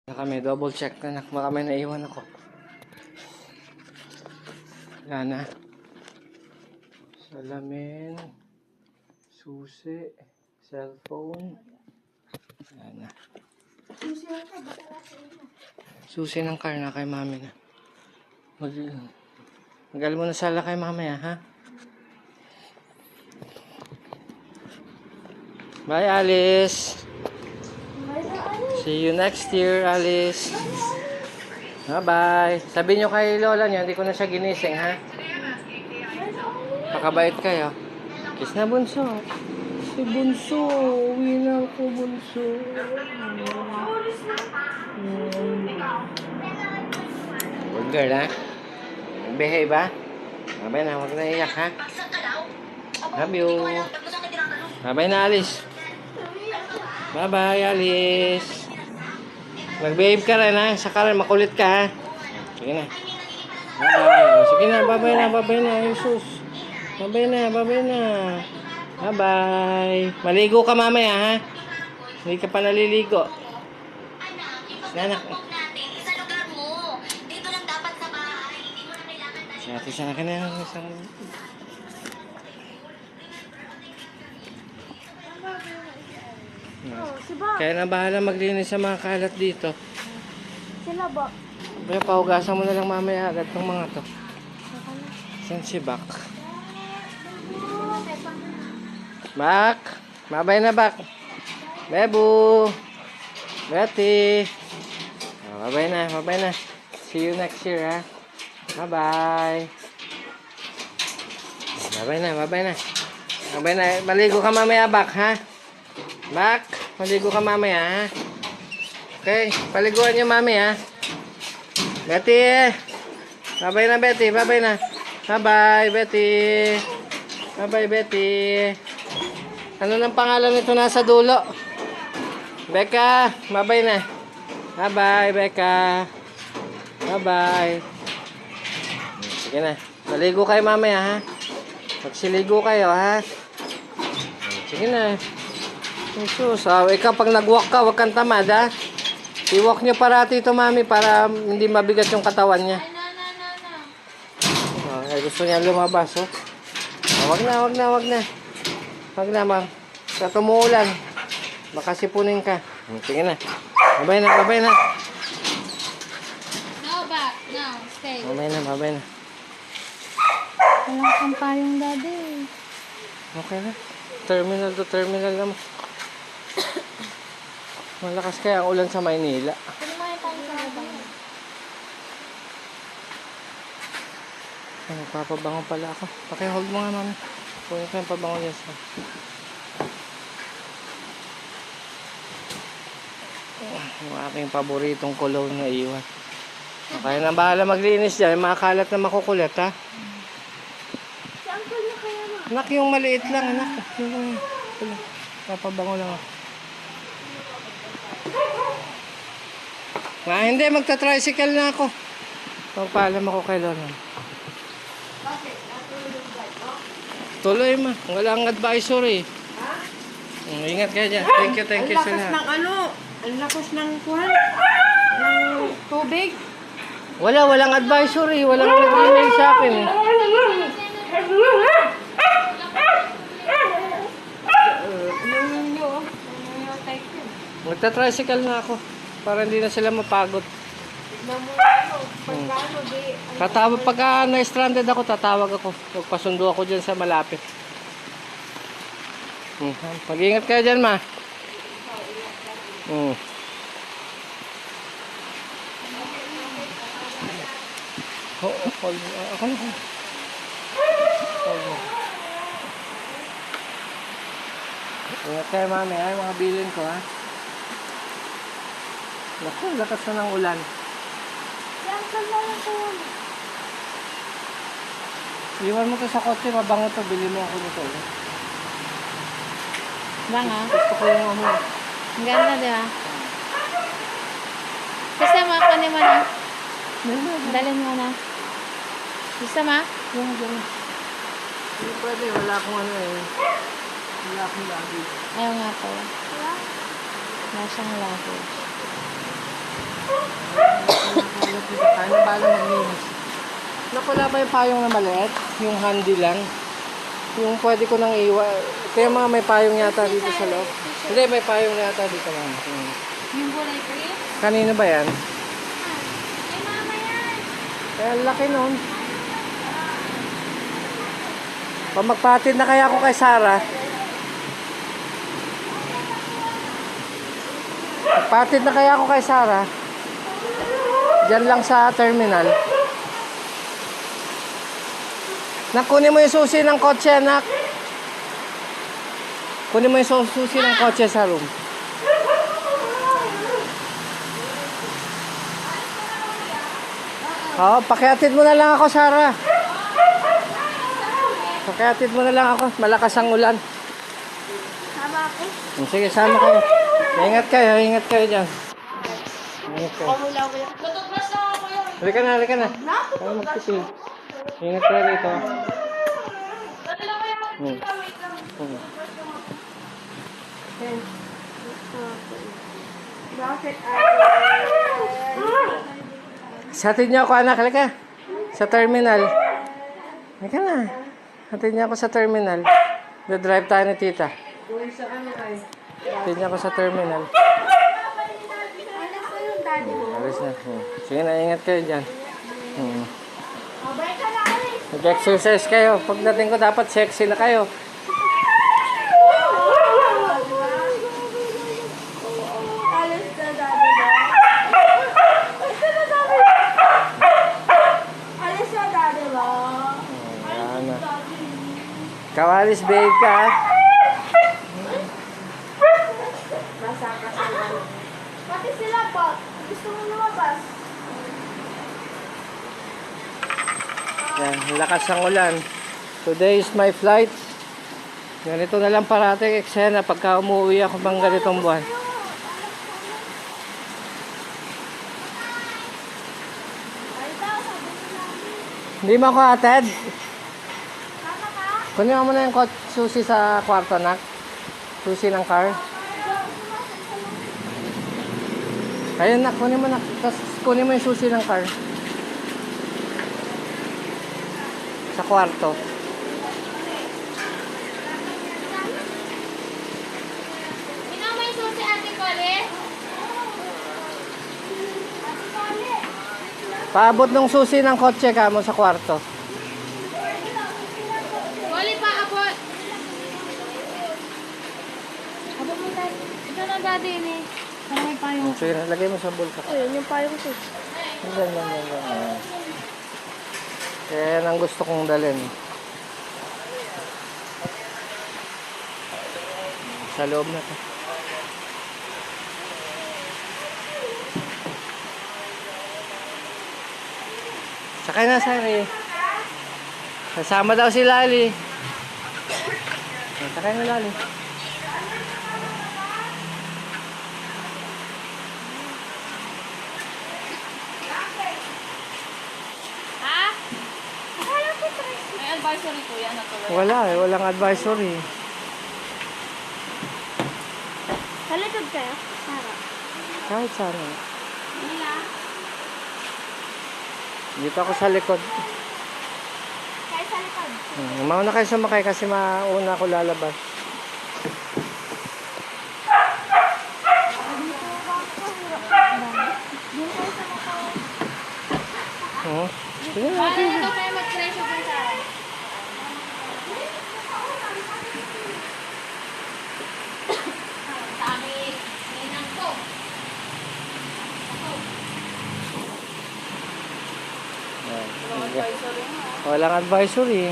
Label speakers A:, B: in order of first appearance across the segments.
A: Kami, double check na baka may naiwan ako. Yan na. Salamin, susi, cellphone. Yan na. Susi ng car na kay mami na. Magal mo na sala kay mamaya, ha? Bye, Alice. See you next year, Alice. Bye-bye. Sabi nyo kay Lola nyo, hindi ko na siya ginising, ha? Pakabait kayo. Kiss na, Bunso. Si Bunso. Uwi na ako, Bunso. Good girl, ha? Behave, ha? Bye-bye na. Huwag na iyak, ha? Love you. Bye-bye na, Alice. Bye-bye, Alice. Mag-behave ka rin, ha? Saka rin, makulit ka, ha? Sige na. Bye-bye. Sige na, bye-bye na, bye-bye na, Jesus. Bye-bye na, bye-bye na. Bye-bye. Maligo ka mamaya, ha? Hindi ka pa naliligo. Nanak.
B: Sa lugar mo. Dito lang dapat sa bahay. Hindi mo na kailangan na.
A: Sa atin siya na ka na. Kaya na bahala maglinis sa mga kalat dito.
C: Sila ba?
A: Kaya pahugasan mo na lang mamaya agad ng mga to. Saan si Bak? Bak! Mabay na, Bak! Bebu! Betty! Oh, mabay na, mabay na. See you next year, ha? Bye-bye! Mabay na, mabay na. Mabay na. Maligo ka mamaya, Bak, ha? Bak! Maligo ka mamaya, ha? Okay, paliguan niyo mami, ha? Betty! Bye-bye na, Betty. Bye-bye na. Bye-bye, Betty. Bye-bye, Betty. Ano nang pangalan nito nasa dulo? Becca. Bye-bye na. Bye-bye, Becca. Bye-bye. Sige na. Maligo kayo mamaya, ha? Magsiligo kayo, ha? Sige na. Jesus, ikaw pag nag-walk ka, huwag kang tamad, ha? I-walk nyo parati ito, mami, para hindi mabigat yung katawan niya. Gusto niya lumabas, oh. Wag na, wag na, wag na. Wag na, ma'am. Sa tumuulan. Baka sipunin ka. Sige na. Babay na, babay na.
C: No, back. No, stay.
A: Babay na, babay na.
C: Wala kang payong, daddy.
A: Okay na. Terminal to terminal naman. Malakas kaya ang ulan sa Maynila.
C: Ano mo yung payong sa labang?
A: Nagpapabango pala ako. Pakihold mo nga, mami. Kunin ko yung pabango niya sa... Yung aking paboritong cologne na iwan. Kaya na bahala maglinis dyan. Yung mga kalat na makukulit, ha?
C: Si uncle niya kaya na.
A: Anak, yung maliit lang, anak. Yung papabango lang ako. Hindi, magta-tricycle na ako. Pagpaalam ako kay Lola. Tuloy, ma. Walang advisory. Ingat kayo dyan. Thank you sa lahat.
D: Ang lakas ng kuhan, ng tubig.
A: Walang advisory. Walang nag-email sa akin. Magta-tricycle na ako. Para hindi na sila mapagod. Tatawag pagka na-stranded ako, tatawag ako. Magpasundo ako dyan sa malapit. Mag-ingat kayo dyan, ma. Ako na. Ingat kayo, mami. Ay, mga bilin ko, ha. Naku, lakas na ng ulan.
C: Si uncle na lang po.
A: Iwan mo to sa kotse, mabango to. Bili mo ako nito.
C: Banga?
A: Gusto ko yung ano.
C: Ang ganda, di ba? Gusto mo, kunin mo na. Dalhin mo na. Gusto mo?
A: Hindi pwede, wala akong ano eh. Wala akong lagi.
C: Ayaw nga po. Wala siyang luggage.
A: Ano ba maglinis? Naku, wala ba yung payong na maliit? Yung handy lang? Yung pwede ko nang kaya mga may payong yata dito sa loob. Hindi, may payong yata dito lang.
C: Yung kulay green?
A: Kanino ba yan?
C: Ay, mama yan.
A: Kaya laki nun. Magpatid na kaya ako kay Sarah. Magpatid na kaya ako kay Sarah. Diyan lang sa terminal. Kunin mo yung susi ng kotse, anak. Kunin mo yung susi ng kotse sa room. Oo, pakiatid mo na lang ako, Sarah. Pakiatid mo na lang ako. Malakas ang ulan.
C: Sama ako.
A: Sige, sama kayo. Ingat kayo dyan. Ingat kayo.
C: Tutugmas lang ako yun.
A: Halika na. Para magpipil. Ingat kayo rito.
D: Bakit
A: Hatid niyo ako, anak. Halika. Sa terminal. Halika na. Hatid niyo ako sa terminal. Drive tayo ni tita.
D: Doon sa ano kayo?
A: Hatid niyo ako sa terminal. Alis na. Sige na, ingat kayo dyan. Mag-exercise kayo. Pagdating ko, dapat sexy na kayo. Kawalis, babe ka, ha?
C: Pati sila po. Gusto mo lumabas?
A: Yan, lakas ang ulan. Today is my flight. Ganito na lang parating eksena pagka umuwi ako bang ganitong buwan. Hindi mo ako atid. Kunin mo muna yung susi sa kwarto, nak. Susi ng car. Ayun, nak. Kunin mo, nak. Tapos kunin mo yung susi ng car. Sa kwarto.
C: Minama yung susi, Ate Cole?
A: Paabot ng susi ng kotse ka mo sa kwarto.
C: Cole, paabot. Abot mo tayo. Ito na daddy ni. Ano may payong?
A: Sige, lagay mo sa bulsa.
C: Ayun, yung payong ko.
A: Yan. Kaya yan ang gusto kong dalhin. Sa loob na to. Sakay na, Sari. Kasama daw si Lali. Sakay na, Lali.
C: Ha? Akala ko may advisory ko yan.
A: Wala eh, walang advisory.
C: Sa likod kayo? Sarap.
A: Kahit sana.
C: Nila.
A: Dito ako sa likod.
C: Kaya sa likod.
A: Mauna kayo sumakay kasi mauna ako lalabas. Sige na.
C: Paano ito kayo mag-presyo dun sa akin? Sabi, ninang ko.
A: Walang advisory.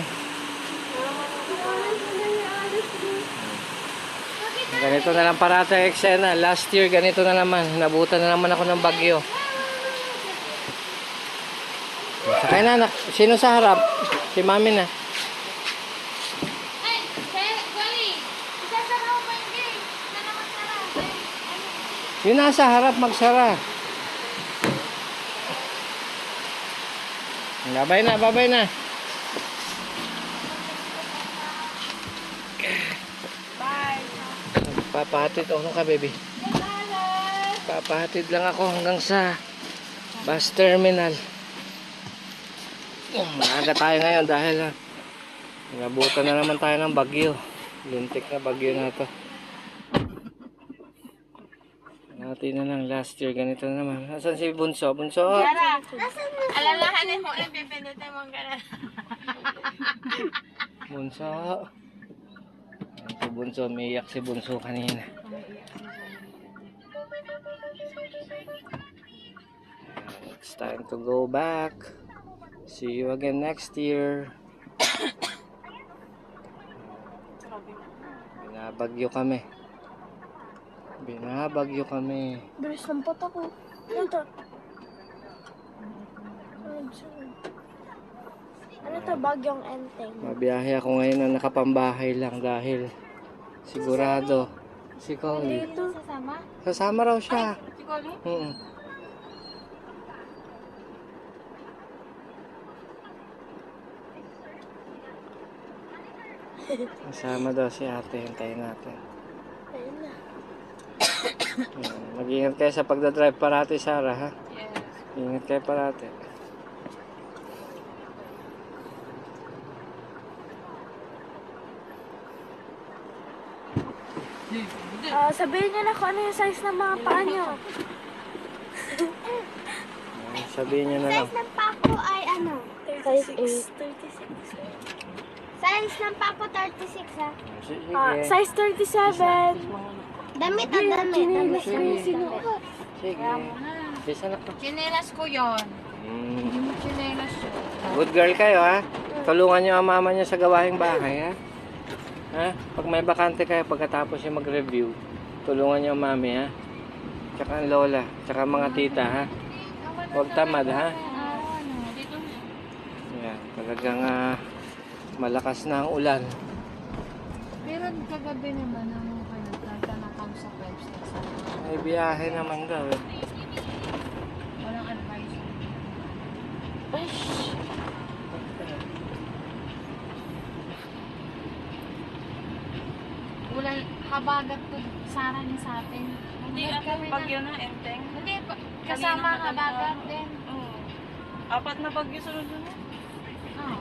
A: Ganito na lang parata eksena. Last year ganito na naman. Nabutan na naman ako ng bagyo. Sakay na, anak. Sino sa harap? Si mami na.
C: Ay, Wally, isasara mo ba yung gate? Isa na magsara.
A: Yun nasa harap magsara. Babay na.
C: Bye.
A: Papahatid ako ka, baby. Papahatid lang ako hanggang sa bus terminal. Maaga tayo ngayon dahil nabutan na naman tayo ng bagyo. Lintik na bagyo na to. Natin na lang last year ganito na naman. Nasaan si Bunso? Bunso?
D: Alalahanin mo, pipindutin mo ka na.
A: Bunso. Ayan si Bunso. Umiiyak si Bunso kanina. It's time to go back. See you again next year. Binabagyo kami. Binabagyo kami.
C: Bilis ng pot ako. Ano to? Ano to? Bagyong enteng.
A: Mabiyahe ako ngayon na nakapambahay lang dahil sigurado si Collie.
C: Dito. Sasama?
A: Sasama raw siya.
D: Si Colin?
A: Kasama daw si ate. Hintayin natin.
C: Ayun na.
A: Mag-ingat kayo sa pagdadrive parati, Sarah, ha?
D: Yes.
A: Ingat kayo parati.
C: Sabihin niyo na kung ano yung size ng mga paa niyo.
A: Sabihin nyo na lang.
B: Size ng pako ay ano?
C: Size 8. 36.
B: Size ng pako 36 ha?
A: Sige.
C: Size 37.
B: Damit at damit. Damit.
A: Sige. Sige. Bisa na po.
D: Chinelas ko yon. Chinelas yun.
A: Good girl kayo, ha? Tulungan nyo ang mama nyo sa gawaing bahay, ha? Ha? Pag may bakante kayo pagkatapos yung mag-review, tulungan nyo ang mami, ha? Tsaka ang lola, tsaka mga tita, ha? Huwag tamad, ha? Yan, talagang malakas na ang ulan.
D: Pero kagabi naman ang nagtatanakam sa website sa
A: May biyahe naman daw, eh.
D: walang advice. Ulan, habagat to Sara niya sa atin.
E: Hindi, ano, bagyo na, enteng.
D: Hindi, kasama
E: Kanina
D: habagat
E: nakita.
D: din.
E: Oo. 4 na bagyo sunod-sunod.
D: Oh.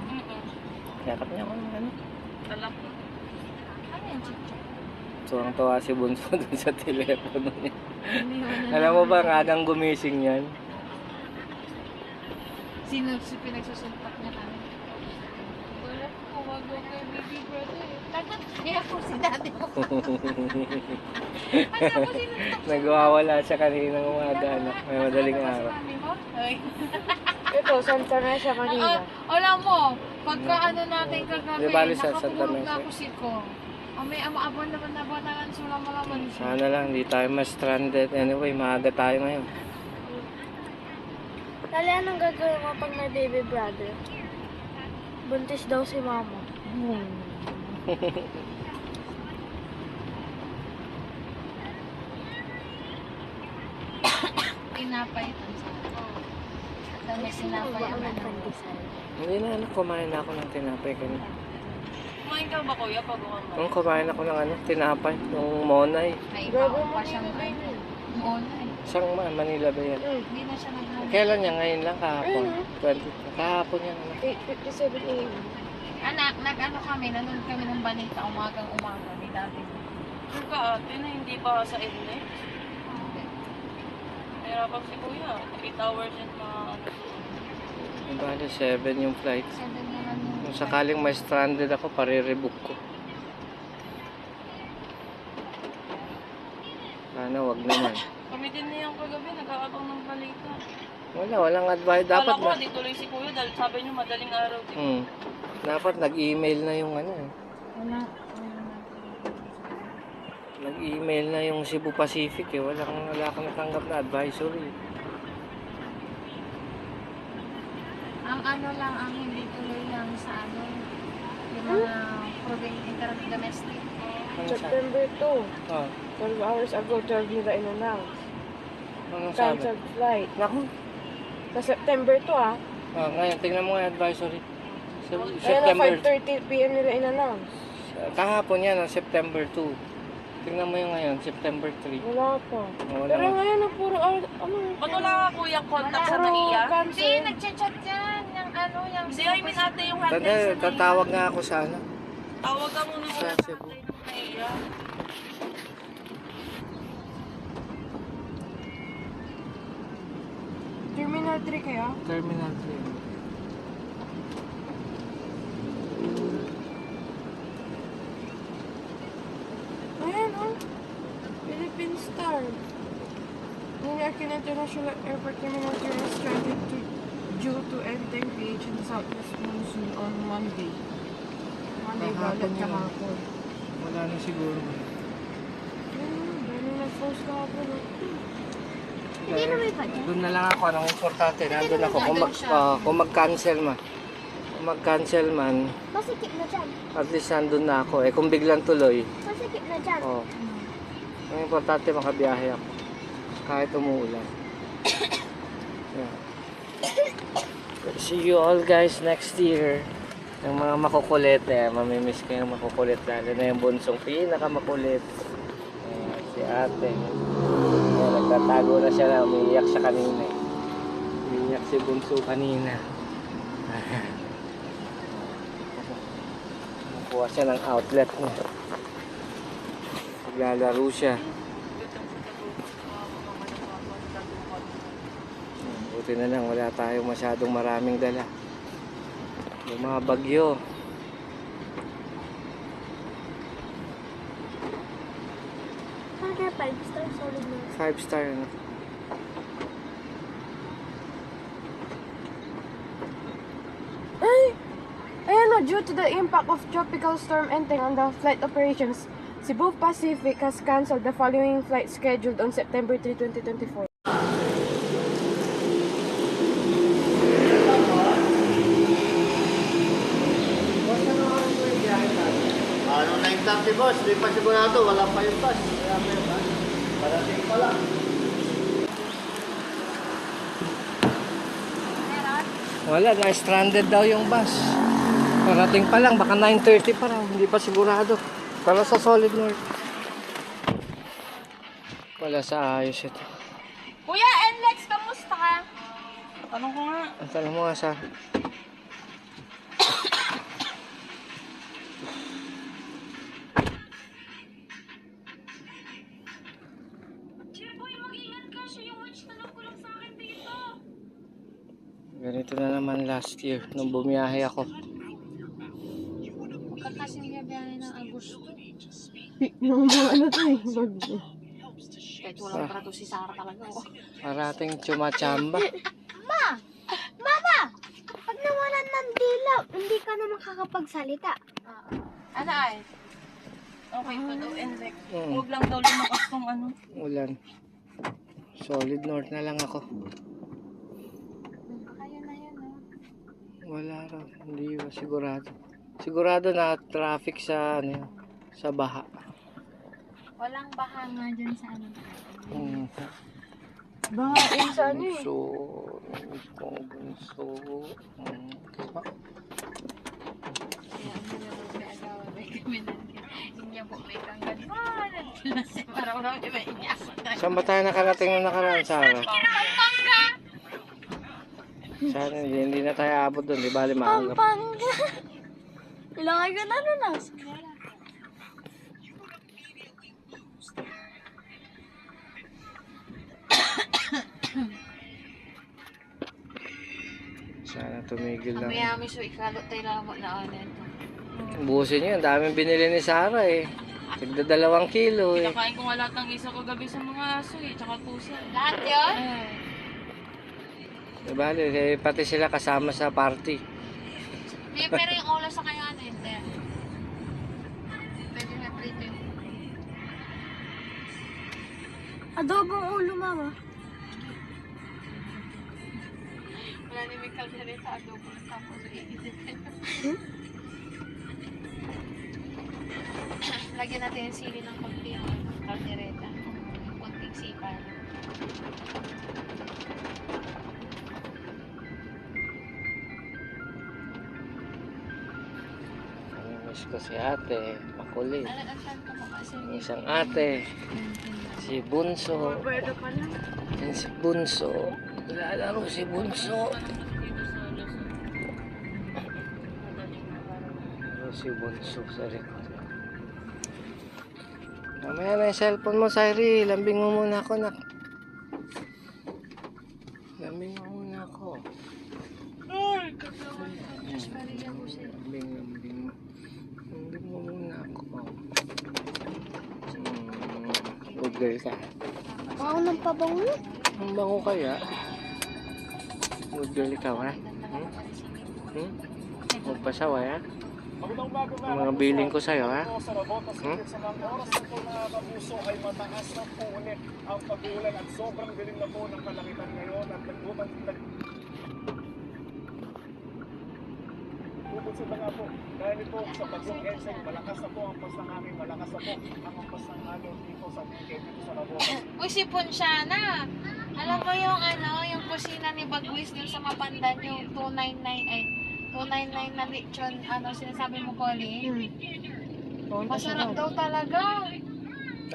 A: Yakap niya ako ng ano.
E: Alam ko.
D: Ano yan, chicha?
A: Tuwang-tuwa si Bunso dun sa telepono niya. Alam mo ba, ang agang gumising yan?
D: Sino si pinagsusuntak niya kami? Wala ko, wag ko kay baby brother. Takot niya ako si daddy ko. Kasi ako sinuntok siya.
A: Nagwawala siya kaninang umaga, anak. May madaling
D: Ano ba si
A: araw.
D: mami mo? Ay.
C: Ito, Santa na siya kanina.
D: Alam mo, pagka ano natin kagabi,
A: Di bali sa Santa
D: nakatulog
A: Mesa.
D: na ako si ko. May amaabon naman na banalan sula malaman siya.
A: Sana lang, hindi tayo ma-stranded. Anyway, maaga tayo ngayon.
C: Dali, anong gagawin mo pag may baby brother? Buntis daw si mama.
D: Tinapay ito. Dami tinapay ang ano.
A: Hindi na, ano, kumain na ako ng tinapay kanina.
E: Kumain ka ba, kuya, pag uwan mo?
A: Nung kumain ako ng ano, tinapay, yung monay.
D: May iba pa siyang ano. Mona eh.
A: Isang Manila ba yan?
D: Hindi na siya nag-mona.
A: Kailan niya? Ngayon lang, kahapon. 20, kahapon yan. Ano.
C: 8:57 a.m.
D: Anak, nag-ano kami, nanonood kami ng balita umagang-umaga. May dati.
E: Sure ka, ate, na hindi pa sa inlet? Nahirapan si kuya. 8 hours and mga ano.
A: Yung bali, 7 yung flight.
D: 7 naman yung...
A: Kung sakaling may stranded ako, pare-rebook ko. Sana, wag naman.
E: Kami din niyang kagabi, nag-aabang ng balita.
A: Walang advice. Dapat
E: Kala ko,
A: na.
E: di tuloy si kuya dahil sabi niyo madaling araw din.
A: Dapat nag-email na yung ano eh.
D: Wala.
A: Nag-email na yung Cebu Pacific eh. Wala kang natanggap na advisory.
D: Ang ano lang, ang hindi tuloy lang sa ano, yung mga domestic.
A: Ano sa?
C: September 2.
A: Oh,
C: 12 hours ago, 12 nila in-announce.
A: anong sabi?
C: Cancelled flight.
A: Naku.
C: Sa September 2 ah.
A: Oh, ngayon, tingnan mo nga yung advisory.
C: Kaya na
A: September.
C: 5:30 p.m. nila in-announce.
A: Kahapon yan, September 2. Tingnan mo yung ngayon, September 3.
C: Wala pa.
A: Wala
C: Pero ngayon na puro ano.
E: Ba't wala ka kuya contact sa
C: Puro
E: NAIA?
D: Hindi,
C: cancel.
D: nagchat-chat yan. Yung ano, yung
E: Hindi, I mean ate yung hotline
A: Tanda,
E: sa
A: tatawag nga ako sa ano.
E: Tawag ka muna
A: Sa
E: sa
A: Cebu.
E: hotline ng Naiya.
D: Terminal 3 kaya?
A: Terminal 3.
D: Ayan, oh. Philippine Star. New York International Airport Terminal 3 was stranded due to entering PH in the southwest monsoon on Monday. Monday,
A: Kahapon
D: balat
A: yun.
D: kahapon.
A: Wala na siguro.
D: Dahil nag-force kahapon.
C: Hindi na may padya.
A: Doon na lang ako. Anong importante? Nandun ako. Kung mag-cancel man. Kung mag-cancel man,
C: Masikip na dyan.
A: at least nandun na ako. Eh kung biglang tuloy,
C: Masikip na dyan.
A: oh. Ang importante makabiyahe ako. Kahit umuulan. Yeah. See you all guys next year. Yung mga makukulit, mamimiss ko yung makukulit. Lalo na yung bunsong pinakamakulit. Si ate. Nagtatago na siya na, umiiyak siya kanina. Umiiyak si bunso kanina. Nakuha siya ng outlet niya. Naglalaro siya. Buti na lang, wala tayong masyadong maraming dala. Yung mga bagyo.
C: Parang kaya 5 star solid na.
A: 5 star. Ano?
D: Ay! Ayan o, due to the impact of tropical storm entering on the flight operations, Cebu Pacific has cancelled the following flight scheduled on September 3, 2024.
A: Ano 9:30 boss? Di pa sigurado, wala pa yung bus. Wala pa yung bus. Parating pa lang. Wala, na-stranded daw yung bus. Parating pa lang, baka 9:30 pa raw. Hindi pa sigurado. Para sa Solid North. Wala sa ayos ito.
D: Kuya, NLEX, kamusta ka?
E: Tanong ko nga.
A: Ang tanong mo nga sa... Ganito na naman last year nung bumiyahe ako.
C: Kakasing niya biyahe ng Agosto.
D: Yung mga ano to eh.
C: Kahit walang para to si Sarah talaga. Oh.
A: Parating chumachamba.
C: Mama! Pag nawalan ng dilaw, hindi ka na makakapagsalita.
D: Ano ay?
E: Okay pa daw, Enrek.
A: Mm.
E: Huwag lang daw lumakas tong ano.
A: Ulan. Solid North na lang ako.
C: Kaya na yan, oh.
A: Wala raw. Hindi ba sigurado. Sigurado na traffic sa ano yun, sa baha.
C: Walang baha nga dyan sa ano.
A: Mm.
D: Baka sa ano eh.
A: So, bunso.
C: Kaya ang nila may agawa, may kami na. Hindi po may kanggan. Parang wala may inyas.
A: Saan ba tayo nakarating nung nakaraan, Sarah? Sana hindi na tayo abot doon. Di bali maanggap.
C: Pampanga! Ilangay ka na nun ah.
A: Sana tumigil lang.
C: Mayami so ikalot tayo lang mo na ano ito.
A: Busin nyo, ang daming binili ni Sarah eh. Tigda 2 kilo eh.
E: Kinakain ko nga lahat ng isa kagabi sa mga aso eh, tsaka pusa.
C: Lahat yun?
A: Di bali, eh, pati sila kasama sa party.
C: May pero yung ulo sa kanya ano hindi. Pwede na prito yung adobong ulo, mama. Wala ni may kaldereta adobo tapos iisip. Lagyan natin yung sili ng konti yung kaldereta. Konting sipa.
A: Miss ko si ate, makulit.
C: Ang ka mo kasi
A: Yung isang ate, si Bunso.
D: Roberto pa lang.
A: Yan si Bunso. Lalaro si Bunso. si Bunso sa likod. Mamaya na yung cellphone mo, Sairi. Lambing mo muna ako, nak. Lambing mo muna ako. Lambing mo muna ako. Good girl ka.
B: Ako ng pabango.
A: Ang bango kaya? Good girl ikaw, ha? Magpasaway, ha? Ang mga billing ko sa'yo, ha?
F: Sa mga oras na po na kapuso ay mataas na po ulit ang pag-uulan at sobrang dilim na po ng kalangitan ngayon at Bubusog na nga po dahil ito sa bagyong Enseng, malakas na po ang pas ng hangin, malakas na po ang pas ng alon dito sa Bukid, dito sa Nabotas.
C: Uy, si Ponsyana. Alam mo yung yung kusina ni Bagwis dun sa Mapandan, yung 299 na lechon, sinasabi mo, Colin? Masarap daw talaga.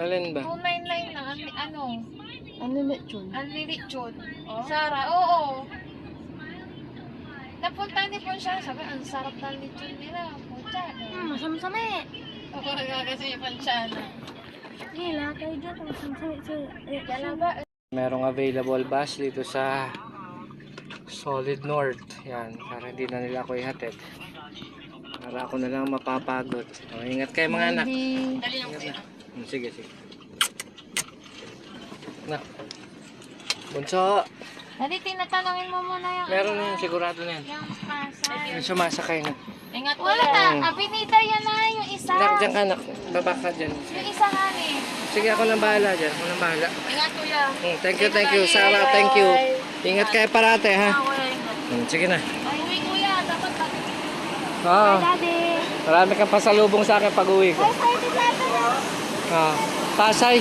A: Alin ba?
C: 299 na,
D: Ano lechon?
C: ang lechon. Sara, oo. Napunta ni Ponsyana, sabi, ang sarap ng lechon nila. Ponsyana.
B: Masam-sami.
C: Oo, nga kasi yung Ponsyana.
B: Gila, kayo dyan. Masam-sami.
C: Yan ba?
A: Merong available bus dito sa Solid North. Yan, para hindi na nila ako ihatid. Para ako na lang mapapagod. O, ingat kayo mga anak.
C: Dali lang
A: Ingat na. Sige. Na. Bunso,
C: Dali, tinatanungin mo muna yung
A: meron na yun, sigurado na yan.
C: yung pasay.
A: Yung sumasakay na.
C: Ingat wala ta. Abinita yan na yung isa.
A: Anak, dyan ka anak. Baba ka dyan.
C: Yung isa nga ni.
A: Sige, ako nang bahala dyan. Ako nang bahala.
C: Ingat kuya.
A: Thank you. Sarah, thank you. Ingat kayo parate, ha? Sige na.
C: Ay, uwi kuya. Dapat pag...
A: Oo.
B: Daddy.
A: Marami kang pasalubong sa akin pag uwi ko. Pasay.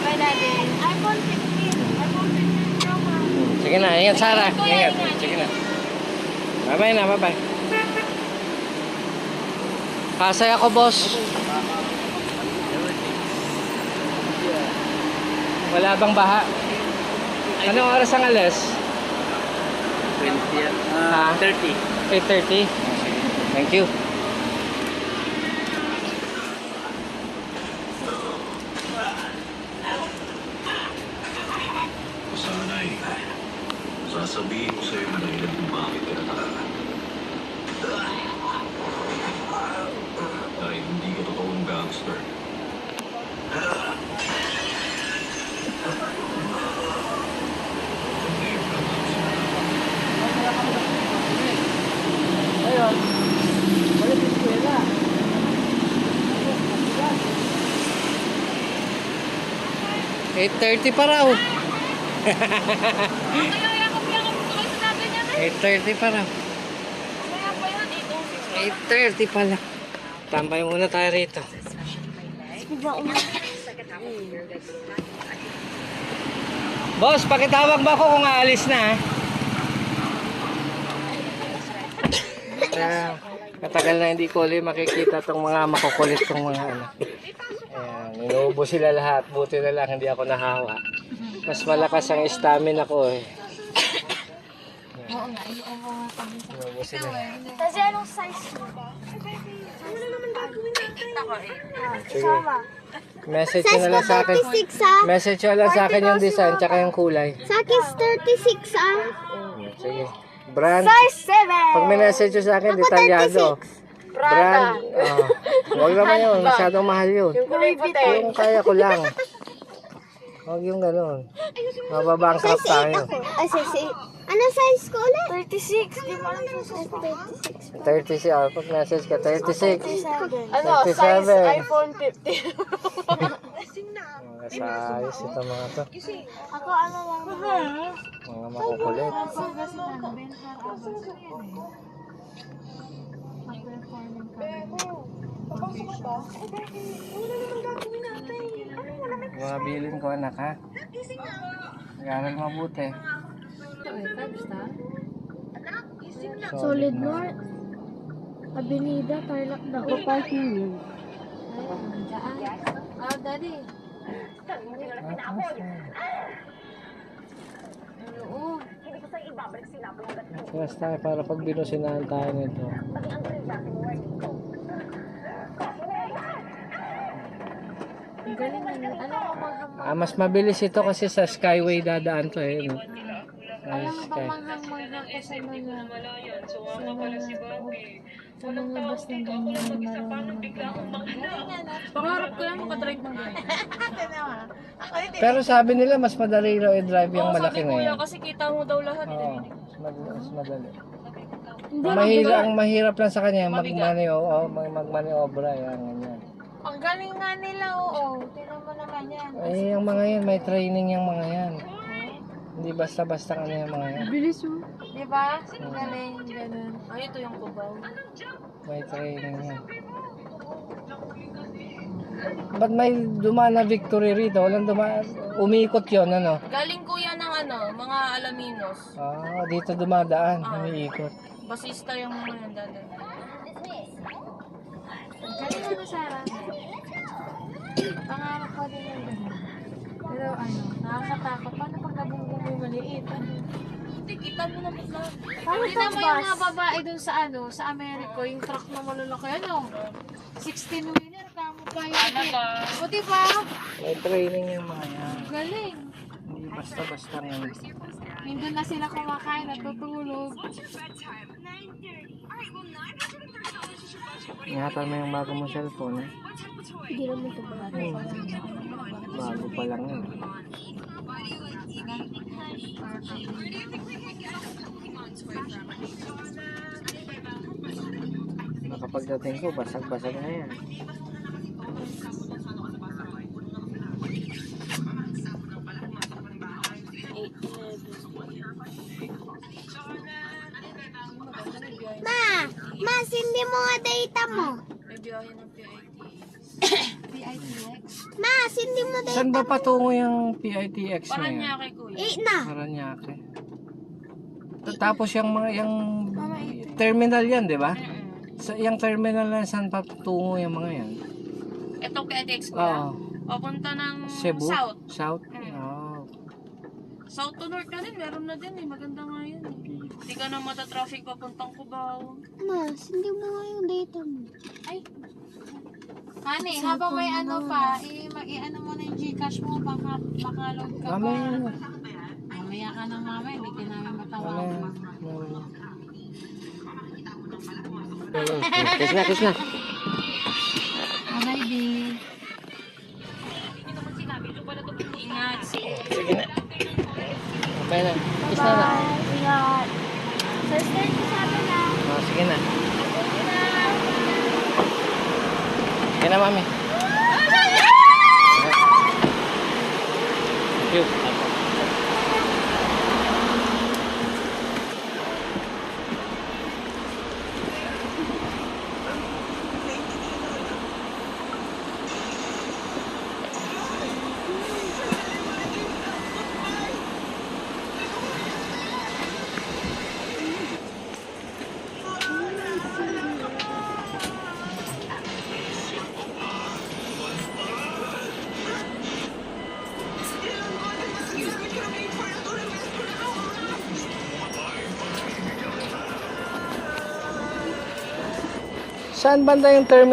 B: Bye, Daddy. iPhone 15. iPhone 15 Pro Max.
A: Sige na, ingat Sarah. Ingat. Sige na. Bye-bye na, bye-bye. Pasay ako, boss. Wala bang baha? Anong oras ang alas? 30. 8:30. Thank you.
G: Sanay, sasabihin ko sa'yo na dahilan kung bakit ka nakaka. Dahil hindi ka totoong gangster.
A: Ayun. Balik yung eskwela. $8:30 pa raw.
C: Kaya yakap tuloy sa natin yan eh.
A: 8:30 pa raw.
C: Kaya pa yan,
A: 8:30 pala. Tambay muna tayo rito. Boss, pakitawag ba ako kung aalis na? Matagal na hindi ko ulit makikita tong mga makukulit tong mga anak. Ayan, inuubo sila lahat. Buti na lang hindi ako nahawa. Mas malakas ang stamina ko eh.
C: Oo nga, iubo nga kami.
A: Inuubo sila.
B: Kasi anong size mo ba? Ano na naman gagawin natin?
A: Sige. Message nyo na lang sa akin.
B: 36 ah.
A: Message nyo lang sa akin yung design tsaka yung kulay.
B: Sa akin 36 ah.
A: Sige. Brand.
B: Size 7.
A: Pag may message nyo sa akin, detalyado. Brand. Huwag naman yun. Masyadong mahal yun. Yung kaya ko lang. Huwag yung ganun. Mababangkrap tayo.
B: Ay, size 8. Ano size ko ulit? 36. Di mo alam sa size
A: 36. Pag message ka, 36.
B: 37.
D: Ano,
A: 37.
D: size iPhone 15.
A: Mga size ito mga to.
B: Ako ano lang naman.
A: Mga makukulit. Mga bilin ko anak ha. Nag-aaral mabuti.
B: Solid North. Avenida, Tarlac na o parking yun.
C: Daddy. Oo.
A: Atras tayo para pag binusinahan tayo nito.
C: Ang galing na yun. Alam mo
A: Mas mabilis ito kasi sa Skyway dadaan to eh. No?
C: alam mo ba manghang-manghang ko sa mga bus ng ganyan na marunong mag-ganyan.
E: Pangarap ko lang makadrive ng ganyan.
A: Pero sabi nila mas madali raw i-drive yung
E: Oo,
A: malaki
E: sabi
A: na
E: kuya,
A: yan.
E: kasi kita mo daw lahat
A: Oo,
E: eh.
A: mas madali. Ang mahirap lang sa kanya magmaniobra yan, ganyan.
C: Ang galing nga nila, oo. Tingnan mo naman yan.
A: Eh, yung mga yan, may training yung mga yan. Hindi basta-basta ano yung mga yan.
C: Bilis mo. Diba? Ang galing, ganun.
E: Ay, ito yung kubaw.
A: May training yan. Ba't may dumaan na victory rito? Walang dumaan. Umiikot yun, ano?
E: Galing kuya ng mga Alaminos.
A: Dito dumadaan. Umiikot.
E: Basista yung mga yan dadaan.
C: Ang galing ano, Sarah. Pangarap ko din yung ganun. Pero nakakatakot. Paano pag nabungbong mo yung maliit?
E: Hindi, kita mo naman lahat.
C: Tingnan mo yung mga babae dun sa sa Amerika, yung truck na malalaki, 16-wheeler, kamo pa yun. O diba?
A: May training yung mga yan.
C: Galing.
A: Hindi basta-basta ngayon.
C: Nandun na sila kumakain, natutulog.
A: Ingatan mo yung bago mong cellphone, eh.
C: Hindi naman ito ba?
A: Bago pa lang yun. Nakapagdating ko, basag-basag na yan.
B: Mas, hindi mo nga data mo.
E: May biyahe ng PIT.
C: PITX?
B: Mas, hindi mo data.
A: Saan ba patungo yung PITX na
E: Parang
A: yan?
E: niya kay kuya.
B: Na.
A: Paranaque. Tapos yung mga terminal yan, di ba? Sa yung terminal na saan patungo yung mga yan?
E: Ito PITX
A: Oo.
E: kuya. Papunta ng
A: Cebu?
E: South.
A: South?
E: Mm.
A: Oo.
E: South to North na din. Meron na din eh. Maganda nga yun eh. Hindi ka na matatraffic papuntang Cubao.
B: Mas, hindi mo nga yung data mo.
C: Honey, habang may pa, i-ano mo na yung Gcash mo, baka load ka pa.
A: Mamaya.
C: Mamaya ka ng mama, hindi ka namin matawagan.
A: Kiss na.
C: Oh, baby.
E: Ingat.
A: Sige na. Okay na. Kiss na na.
B: Ingat. First time ko sa atin na.
A: Sige na. Sige na, mami. Thank you. Saan banda yung terminal?